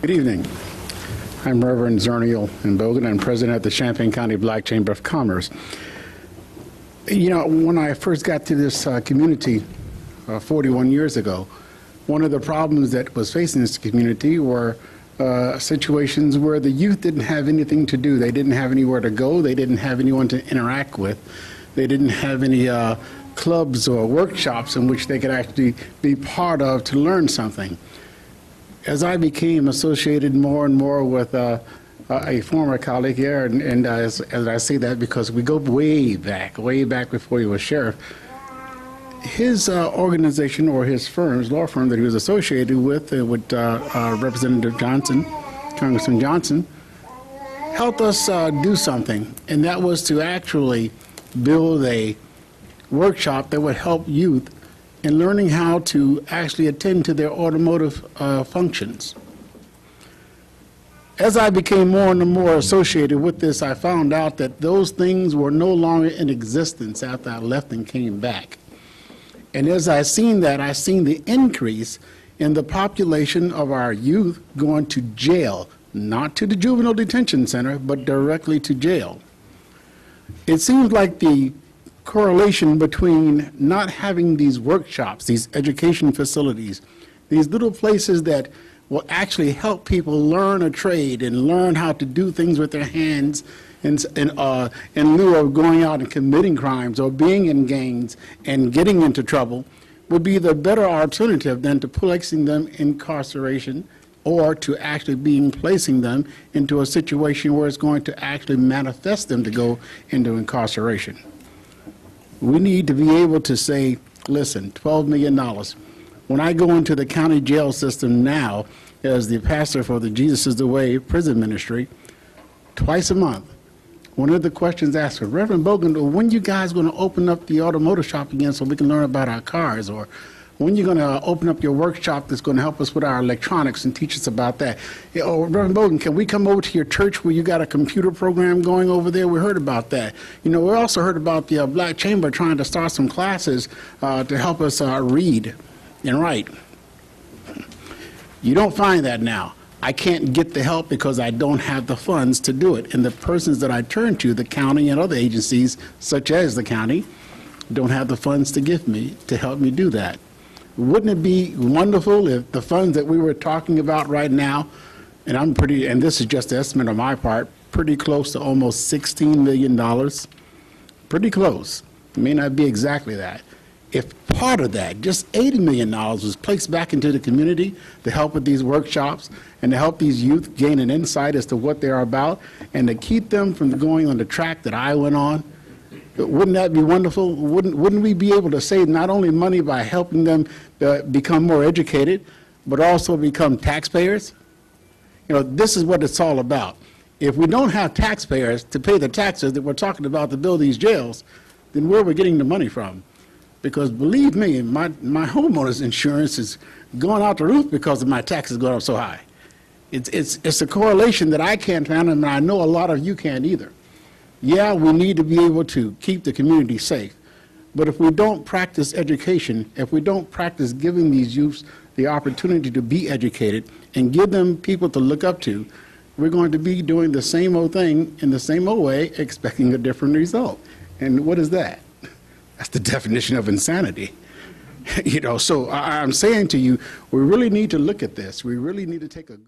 Good evening. I'm Reverend Bogan. I'm president of the Champaign County Black Chamber of Commerce. You know, when I first got to this community 41 years ago, one of the problems that was facing this community were situations where the youth didn't have anything to do. They didn't have anywhere to go. They didn't have anyone to interact with. They didn't have any clubs or workshops in which they could actually be part of to learn something. As I became associated more and more with a former colleague here, and as I say that because we go way back before he was sheriff, his organization or his law firm that he was associated with Representative Johnson, Congressman Johnson, helped us do something, and that was to actually build a workshop that would help youth in learning how to actually attend to their automotive functions. As I became more and more associated with this, I found out that those things were no longer in existence after I left and came back. And as I seen that, I seen the increase in the population of our youth going to jail, not to the juvenile detention center, but directly to jail. It seems like the correlation between not having these workshops, these education facilities, these little places that will actually help people learn a trade and learn how to do things with their hands in lieu of going out and committing crimes or being in gangs and getting into trouble, would be the better alternative than to placing them in incarceration or to actually placing them into a situation where it's going to actually manifest them to go into incarceration. We need to be able to say, listen, $12 million. When I go into the county jail system now as the pastor for the Jesus is the Way prison ministry, twice a month, one of the questions asked, Reverend Bogan, when you guys going to open up the automotive shop again so we can learn about our cars? Or when you going to open up your workshop that's going to help us with our electronics and teach us about that? Oh, Reverend Bogan, can we come over to your church where you got a computer program going over there? We heard about that. You know, we also heard about the Black Chamber trying to start some classes to help us read and write. You don't find that now. I can't get the help because I don't have the funds to do it. And the persons that I turn to, the county and other agencies, such as the county, don't have the funds to give me to help me do that. Wouldn't it be wonderful if the funds that we were talking about right now, and this is just an estimate on my part, pretty close to almost $16 million, pretty close, it may not be exactly that. If part of that, just $80 million was placed back into the community to help with these workshops and to help these youth gain an insight as to what they're about and to keep them from going on the track that I went on, wouldn't that be wonderful? Wouldn't we be able to save not only money by helping them become more educated, but also become taxpayers? You know, this is what it's all about. If we don't have taxpayers to pay the taxes that we're talking about to build these jails, then where are we getting the money from? Because believe me, my homeowner's insurance is going out the roof because of my taxes going up so high. It's a correlation that I can't find, and I know a lot of you can't either. Yeah, we need to be able to keep the community safe, but if we don't practice education, if we don't practice giving these youths the opportunity to be educated and give them people to look up to, we're going to be doing the same old thing in the same old way, expecting a different result. And what is that? That's the definition of insanity. You know, so I'm saying to you, we really need to look at this. We really need to take a